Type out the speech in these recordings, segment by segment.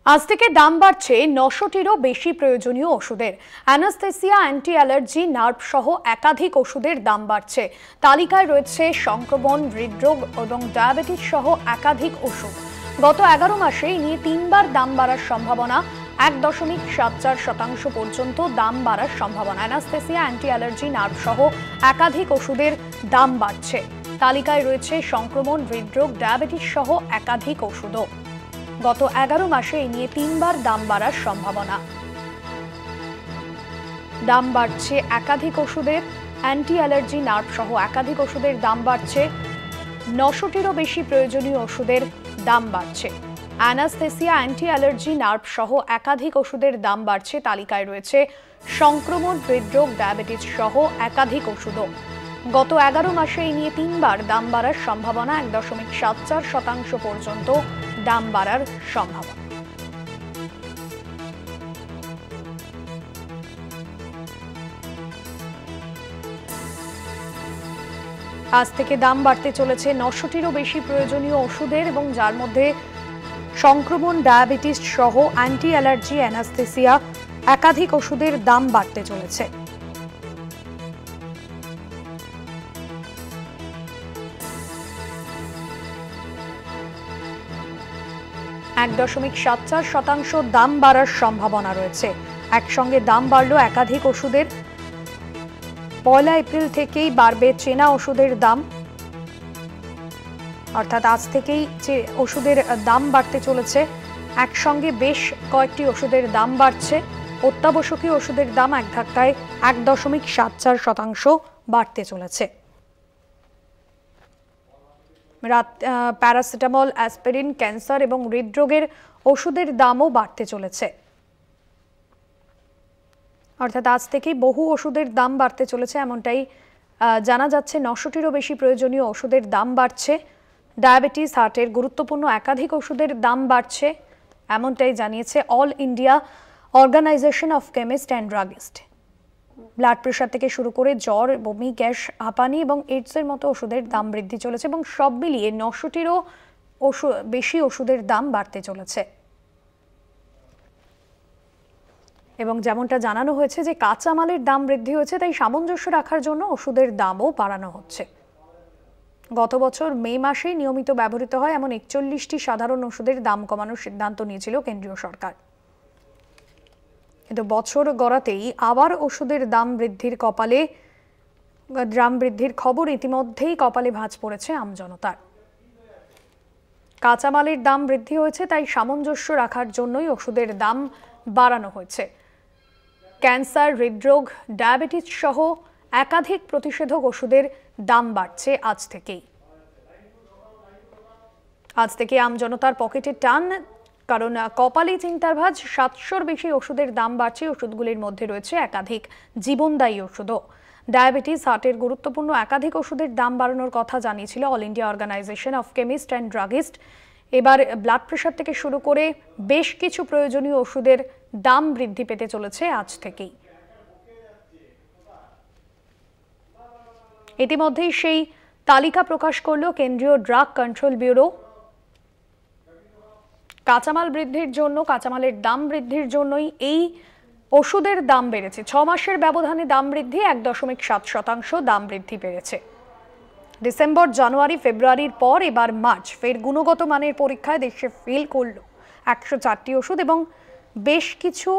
আজ থেকে দাম বাড়ছে ৯০০টিরও বেশি প্রয়োজনীয় ওষুধের। অ্যানাস্থেসিয়া, অ্যান্টি অ্যালার্জি, নার্ভ সহ একাধিক ওষুধের দাম বাড়ছে। তালিকায় রয়েছে সংক্রমণ, হৃদরোগ এবং ডায়াবেটিস সহ একাধিক ওষুধ। গত ১১ মাসে এই নিয়ে তিনবার দাম বাড়ার সম্ভাবনা। ১.৭৪% পর্যন্ত দাম বাড়ার সম্ভাবনা। অ্যানাস্থেসিয়া, অ্যান্টি অ্যালার্জি, নার্ভ সহ একাধিক ওষুধের দাম বাড়ছে। তালিকায় রয়েছে সংক্রমণ, হৃদরোগ, ডায়াবেটিস সহ একাধিক ওষুধও। গত ১১ মাসে এই নিয়ে তিনবার দাম বাড়ার সম্ভাবনা। দাম বাড়ছে একাধিক ওষুধের। অ্যান্টি অ্যালার্জি, নার্ভ সহ একাধিক ওষুধের দাম বাড়ছে। ৯০০টিরও বেশি প্রয়োজনীয় ওষুধের দাম বাড়ছে। অ্যানাস্থেসিয়া, অ্যান্টি অ্যালার্জি, নার্ভ সহ একাধিক ওষুধের দাম বাড়ছে। তালিকায় রয়েছে সংক্রমণ, হৃদরোগ, ডায়াবেটিস সহ একাধিক ওষুধও। গত ১১ মাসে এই নিয়ে তিনবার দাম বাড়ার সম্ভাবনা। ১.৭৪% পর্যন্ত দাম বাড়ার সম্ভাবনা। আজ থেকে দাম বাড়তে চলেছে ৯০০টিরও বেশি প্রয়োজনীয় ওষুধের, এবং যার মধ্যে সংক্রমণ, ডায়াবেটিস সহ অ্যান্টি অ্যালার্জি, অ্যানাস্থেসিয়া একাধিক ওষুধের দাম বাড়তে চলেছে। .৭৪% দাম বাড়ার সম্ভাবনা রয়েছে। একসঙ্গে দাম বাড়লো একাধিক ওষুধের। ১ এপ্রিল থেকেই বাড়বে চেনা ওষুধের দাম, অর্থাৎ আজ থেকেই যে ওষুধের দাম বাড়তে চলেছে। একসঙ্গে বেশ কয়েকটি ওষুধের দাম বাড়ছে। অত্যাবশ্যকীয় ওষুধের দাম এক ধাক্কায় ১.৭৪% বাড়তে চলেছে। প্যারাসিটামল, অ্যাসপিরিন, ক্যান্সার এবং হৃদরোগের ওষুধের দামও বাড়তে চলেছে। অর্থাৎ আজ থেকেই বহু ওষুধের দাম বাড়তে চলেছে, এমনটাই জানা যাচ্ছে। ৯০০টিরও বেশি প্রয়োজনীয় ওষুধের দাম বাড়ছে। ডায়াবেটিস, হার্টের গুরুত্বপূর্ণ একাধিক ওষুধের দাম বাড়ছে, এমনটাই জানিয়েছে All India Organisation of Chemist and Druggist. Blood pressure থেকে শুরু করে জ্বর, বমি, গ্যাস, হাঁপানি এবং এইডসের মতো ওষুধের দাম বৃদ্ধি চলেছে, এবং সব মিলিয়ে ৯০০টিরও বেশি ওষুধের দাম বাড়তে চলেছে। এবং যেমনটা জানানো হয়েছে যে কাঁচামালের দাম বৃদ্ধি হয়েছে, তাই সামঞ্জস্য রাখার জন্য ওষুধের দামও বাড়ানো হচ্ছে। গত বছর মে মাসে নিয়মিত ব্যবহৃত হয় এমন ৪১টি সাধারণ ওষুধের দাম কমানোর সিদ্ধান্ত নিয়েছিল কেন্দ্রীয় সরকার। কিন্তু বছর গড়াতেই আবার ওষুধের দাম বৃদ্ধির খবর ইতিমধ্যেই কপালে ভাঁজ পড়েছে আমজনতার। কাঁচামালের দাম বৃদ্ধি হয়েছে, তাই সামঞ্জস্য রাখার জন্যই ওষুধের দাম বাড়ানো হয়েছে। ক্যান্সার, হৃদরোগ, ডায়াবেটিস সহ একাধিক প্রতিষেধক ওষুধের দাম বাড়ছে আজ থেকেই। আজ থেকে আমজনতার পকেটে টান, কারণ কপালে চিন্তার ভাঁজ। ৭০০র বেশি ওষুধের দাম বাড়ছে। ওষুধগুলির মধ্যে রয়েছে একাধিক জীবনদায়ী ওষুধও। ডায়াবেটিস, হার্টের গুরুত্বপূর্ণ একাধিক ওষুধের দাম বাড়ানোর কথা জানিয়েছিল All India Organisation of Chemist and Druggist. এবার ব্লাড প্রেশার থেকে শুরু করে বেশ কিছু প্রয়োজনীয় ওষুধের দাম বৃদ্ধি পেতে চলেছে আজ থেকেই। ইতিমধ্যেই সেই তালিকা প্রকাশ করল কেন্দ্রীয় ড্রাগ কন্ট্রোল ব্যুরো। কাঁচামালের দাম বৃদ্ধির জন্যই এই ওষুধের দাম বেড়েছে। ৬ মাসের ব্যবধানে দাম বৃদ্ধি ১.৭% দাম বৃদ্ধি পেয়েছে। ডিসেম্বর, জানুয়ারি, ফেব্রুয়ারির পর এবার মার্চ ফের গুণগত মানের পরীক্ষায় দেশে ফেল করল ১০৪টি ওষুধ, এবং বেশ কিছু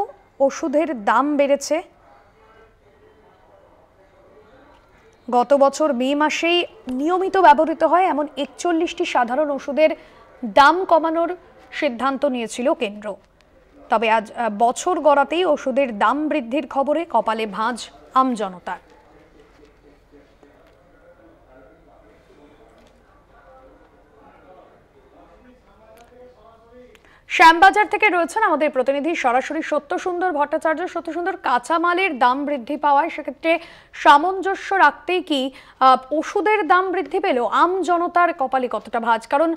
ওষুধের দাম বেড়েছে। গত বছর মে মাসেই নিয়মিত ব্যবহৃত হয় এমন ৪১টি সাধারণ ওষুধের দাম কমানোর সিদ্ধান্ত নিয়েছিল কেন্দ্র। তবে আজ বছর গড়াতেই ওষুধের দাম বৃদ্ধির খবরে কপালে ভাঁজ আমজনতার। শ্যামবাজার থেকে রয়েছেন আমাদের প্রতিনিধি সরাসরি সত্যসুন্দর ভট্টাচার্য। সত্যসুন্দর, কাঁচামালের দাম বৃদ্ধি পাওয়ায় সেক্ষেত্রে সামঞ্জস্য রাখতেই কি ওষুধের দাম বৃদ্ধি পেল? আমজনতার কপালে কতটা ভাঁজ? কারণ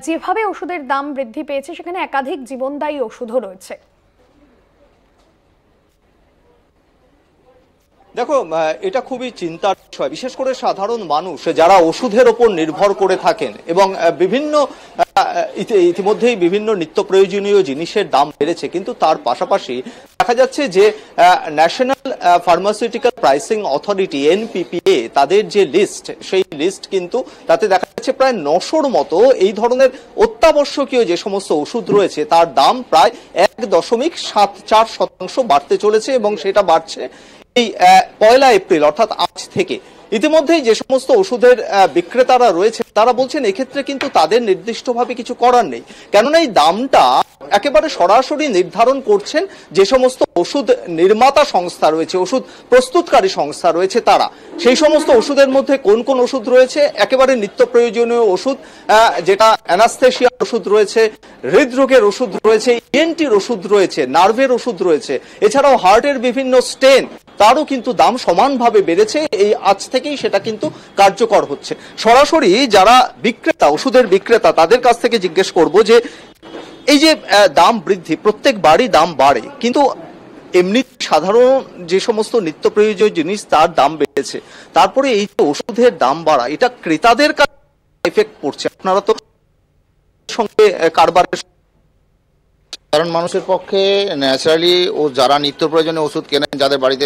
যেভাবে ওষুধের দাম বৃদ্ধি পেয়েছে সেখানে একাধিক জীবনদায়ী ওষুধও রয়েছে। দেখো, এটা খুবই চিন্তার বিষয়, বিশেষ করে সাধারণ মানুষ যারা ওষুধের ওপর নির্ভর করে থাকেন এবং বিভিন্ন ইতিমধ্যেই বিভিন্ন নিত্য প্রয়োজনীয় জিনিসের দাম বেড়েছে, কিন্তু তার পাশাপাশি দেখা যাচ্ছে যে national pharmaceutical pricing authority NPPA তাদের যে লিস্ট, সেই লিস্ট কিন্তু তাতে দেখা যাচ্ছে প্রায় 900-র মতো এই ধরনের অত্যাবশ্যকীয় যে সমস্ত ওষুধ রয়েছে তার দাম প্রায় 1.74% বাড়তে চলেছে এবং সেটা বাড়ছে এই 1 এপ্রিল অর্থাৎ আজ থেকে। ইতিমধ্যেই যে সমস্ত ওষুধের বিক্রেতারা রয়েছে তারা বলছেন এক্ষেত্রে কিন্তু তাদের নির্দিষ্টভাবে কিছু করার নেই, কেননা এই দামটা একেবারে সরাসরি নির্ধারণ করছেন যে সমস্ত ওষুধ নির্মাতা সংস্থা রয়েছে, ওষুধ প্রস্তুতকারী সংস্থা রয়েছে তারা। সেই সমস্ত ওষুধের মধ্যে কোন কোন ওষুধ রয়েছে, একেবারে নিত্য প্রয়োজনীয় ওষুধ যেটা অ্যানাস্থেশিয়ার ওষুধ রয়েছে, হৃদরোগের ওষুধ রয়েছে, ENTর ওষুধ রয়েছে, নার্ভের ওষুধ রয়েছে, এছাড়াও হার্টের বিভিন্ন স্টেন, তারও কিন্তু দাম সমানভাবে বেড়েছে। এই আজ থেকেই সেটা কিন্তু কার্যকর হচ্ছে। সরাসরি যারা বিক্রেতা, ওষুধের বিক্রেতা, তাদের কাছ থেকে জিজ্ঞেস করব যে এই যে দাম বৃদ্ধি, প্রত্যেকবারই দাম বাড়ে, কিন্তু এমনি সাধারণ যে সমস্ত নিত্য প্রয়োজনীয় জিনিস তার দাম বেড়েছে, তারপরে এই যে ওষুধের দাম বাড়া, এটা ক্রেতাদের কাছে এফেক্ট পড়ছে। আপনারা তো সঙ্গে কারবারের সাধারণ মানুষের পক্ষে ন্যাচারালি ও যারা নিত্য প্রয়োজনীয় ওষুধ কেনেন, যাদের বাড়িতে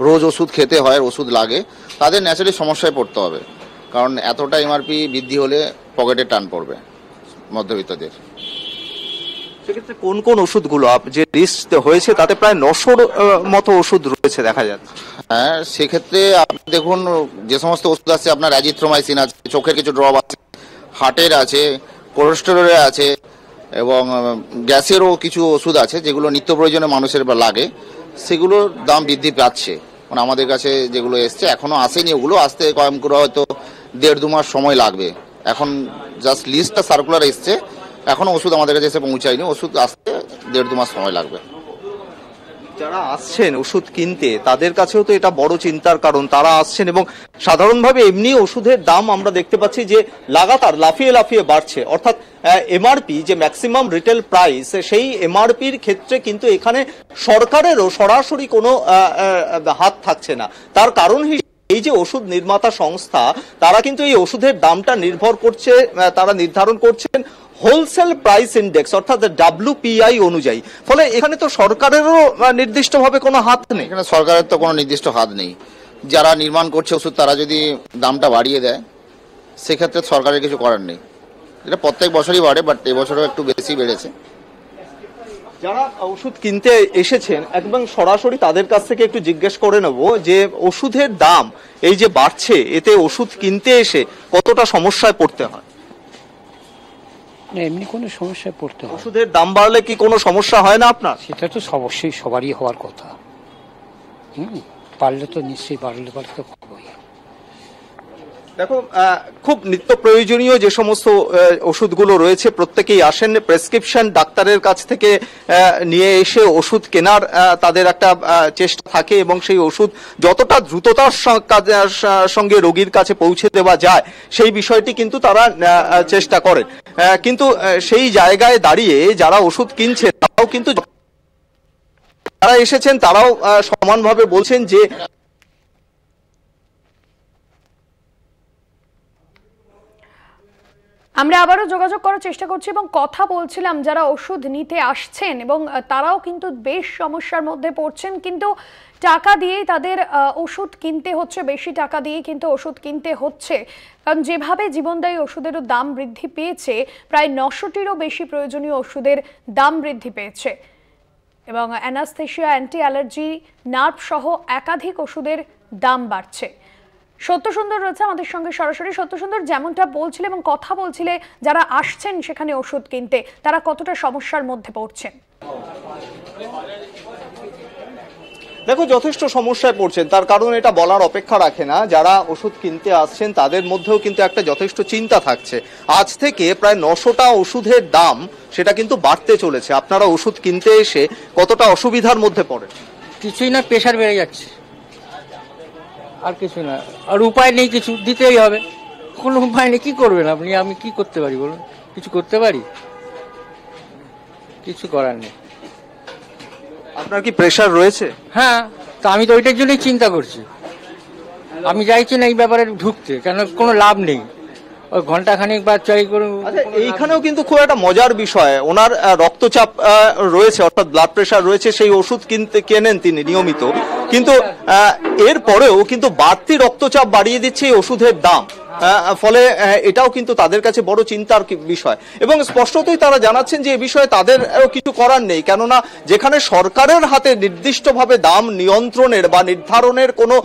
রোজ ওষুধ খেতে হয়, ওষুধ লাগে, তাদের ন্যাচারালি সমস্যায় পড়তে হবে, কারণ এতটা MRP বৃদ্ধি হলে পকেটে টান পড়বে মধ্যবিত্তদের। সেক্ষেত্রে কোন কোন ওষুধগুলো যে লিস্ট হয়েছে তাতে প্রায় 900-র মতো ওষুধ রয়েছে দেখা যাচ্ছে? হ্যাঁ, সেক্ষেত্রে আপনি দেখুন যে সমস্ত ওষুধ আছে, আপনার অ্যাজিথ্রোমাইসিন আছে, চোখের কিছু ড্রপ আছে, হার্টের আছে, কোলেস্টেরলের আছে এবং গ্যাসেরও কিছু ওষুধ আছে যেগুলো নিত্য প্রয়োজনে মানুষের লাগে, সেগুলোর দাম বৃদ্ধি পাচ্ছে। মানে আমাদের কাছে যেগুলো এসছে, এখনো আসেনি, ওগুলো আসতে কম করে হয়তো 1.5-2 মাস সময় লাগবে। এখন জাস্ট লিস্টটা সার্কুলার এসছে, এখনো ওষুধ আমাদের কাছে এসে পৌঁছায়নি, ওষুধ আসতে 1.5-2 মাস সময় লাগবে। যারা আসছেন ওষুধ কিনতে তাদের কাছেও তো এটা বড় চিন্তার কারণ, তারা আসছেন এবং সাধারণভাবে এমনি ওষুধের দাম আমরা দেখতে পাচ্ছি যে লাগাতার লাফিয়ে লাফিয়ে বাড়ছে, অর্থাৎ MRP যে ম্যাক্সিমাম রিটেল প্রাইস, সেই MRPর ক্ষেত্রে কিন্তু এখানে সরকারেরও সরাসরি কোনো হাত থাকছে না। তার কারণ এই যে ওষুধ নির্মাতা সংস্থা, তারা কিন্তু এই ওষুধের দামটা তারা নির্ধারণ করছেন হোলসেল প্রাইস ইন্ডেক্স অর্থাৎ WPI অনুযায়ী। ফলে এখানে তো সরকারেরও নির্দিষ্টভাবে কোনো হাত নেই। এখানে সরকারের তো কোনো নির্দিষ্ট হাত নেই। যারা নির্মাণ করছে ওষুধ, তারা যদি দামটা বাড়িয়ে দেয়, সেক্ষেত্রে সরকারের কিছু করার নেই। এটা প্রত্যেক বছরই বাড়ে, বাট এবছরও একটু বেশি বেড়েছে। যারা ওষুধ কিনতে এসেছেন একদম সরাসরি তাদের কাছ থেকে একটু জিজ্ঞেস করে নেব যে ওষুধের দাম এই যে বাড়ছে, এতে ওষুধ কিনতে এসে কতটা সমস্যায় পড়তে হয়? এমনি কোনো সমস্যায় পড়তে হয়? ওষুধের দাম বাড়লে কি কোনো সমস্যা হয় না আপনার? সেটা তো অবশ্যই সবারই হওয়ার কথা। পারলে তো নিশ্চয়ই, বাড়লে তো হবেই। দেখো, খুব নিত্য প্রয়োজনীয় যে সমস্ত ওষুধগুলো রয়েছে প্রত্যেকেই আসেন প্রেসক্রিপশন ডাক্তারের কাছ থেকে নিয়ে এসে ওষুধ কেনার তাদের একটা চেষ্টা থাকে এবং সেই ওষুধ যতটা দ্রুততার সঙ্গে রোগীর কাছে পৌঁছে দেওয়া যায় সেই বিষয়টি কিন্তু তারা চেষ্টা করেন। কিন্তু সেই জায়গায় দাঁড়িয়ে যারা ওষুধ কিনছে তারাও কিন্তু, যারা এসেছেন তারাও সমানভাবে বলছেন যে আমরা আবারও যোগাযোগ করার চেষ্টা করছি এবং কথা বলছিলাম যারা ওষুধ নিতে আসছেন এবং তারাও কিন্তু বেশ সমস্যার মধ্যে পড়ছেন, কিন্তু টাকা দিয়েই তাদের ওষুধ কিনতে হচ্ছে, বেশি টাকা দিয়ে কিন্তু ওষুধ কিনতে হচ্ছে, কারণ যেভাবে জীবনদায়ী ওষুধেরও দাম বৃদ্ধি পেয়েছে, প্রায় 900-টিরও বেশি প্রয়োজনীয় ওষুধের দাম বৃদ্ধি পেয়েছে এবং অ্যানাস্থেশিয়া, অ্যান্টি অ্যালার্জি, নার্ভ সহ একাধিক ওষুধের দাম বাড়ছে। সত্যসুন্দর রয়েছে আমাদের সঙ্গে সরাসরি। সত্যসুন্দর, যেমনটা বলছিলে এবং কথা বলছিলে, যারা আসছেন সেখানে ওষুধ কিনতে, তারা কতটা সমস্যার মধ্যে পড়ছেন? দেখো, যথেষ্ট সমস্যায় পড়ছেন, তার কারণ এটা বলার অপেক্ষা রাখে না। যারা ওষুধ কিনতে আসছেন তাদের মধ্যেও কিন্তু একটা যথেষ্ট চিন্তা থাকছে। আজ থেকে প্রায় 900টা ওষুধের দাম সেটা কিন্তু বাড়তে চলেছে। আপনারা ওষুধ কিনতে এসে কতটা অসুবিধার মধ্যে পড়েন? কিছুই না, প্রেশার বেড়ে যাচ্ছে, আর কিছু না। আর উপায় নেই, কিছু দিতেই হবে, কোনো উপায় নেই। কি করবেন আপনি? আমি কি করতে পারি বলুন? কিছু করতে পারি? কিছু করার নেই। আপনার কি প্রেশার রয়েছে? হ্যাঁ, তো আমি তো ওইটার জন্যই চিন্তা করছি। আমি চাইছি না এই ব্যাপারে ঢুকতে, কেন কোনো লাভ নেই। ওই ঘন্টাখানিক বা চাই করে। আচ্ছা, এইখানেও কিন্তু খুব একটা মজার বিষয়, ওনার রক্তচাপ রয়েছে, অর্থাৎ ব্লাড প্রেশার রয়েছে, সেই ওষুধ কেনেন তিনি নিয়মিত, কিন্তু এর পরেও কিন্তু বাড়তি রক্তচাপ বাড়িয়ে দিচ্ছে এই ওষুধের দাম। ফলে এটাও কিন্তু তাদের কাছে বড় চিন্তার বিষয়, এবং স্পষ্টতই তারা জানাচ্ছেন যে এ বিষয়ে তাদের কিছু করার নেই, কেননা যেখানে সরকারের হাতে নির্দিষ্টভাবে দাম নিয়ন্ত্রণের বা নির্ধারণের কোনো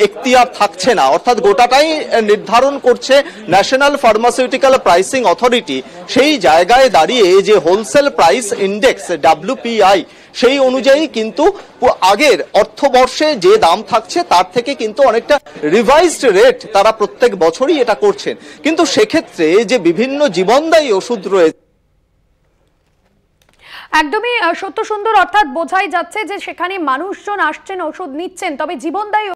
এখতিয়ার থাকছে না, অর্থাৎ গোটাটাই নির্ধারণ করছে ন্যাশনাল ফার্মাসিউটিক্যাল প্রাইসিং অথরিটি, সেই জায়গায় দাঁড়িয়ে যে হোলসেল প্রাইস ইন্ডেক্স WPI সেই অনুযায়ী কিন্তু আগের অর্থবর্ষে যে দাম থাকছে তার থেকে কিন্তু অনেকটা রিভাইজড রেট তারা প্রত্যেক বছরই এটা করছেন, কিন্তু সেক্ষেত্রে যে বিভিন্ন জীবনদায়ী ওষুধ রয়েছে। একদমই সত্য সুন্দর, অর্থাৎ বোঝাই যাচ্ছে যে সেখানে মানুষজন আসছেন, ওষুধ নিচ্ছেন, তবে জীবনদায়ী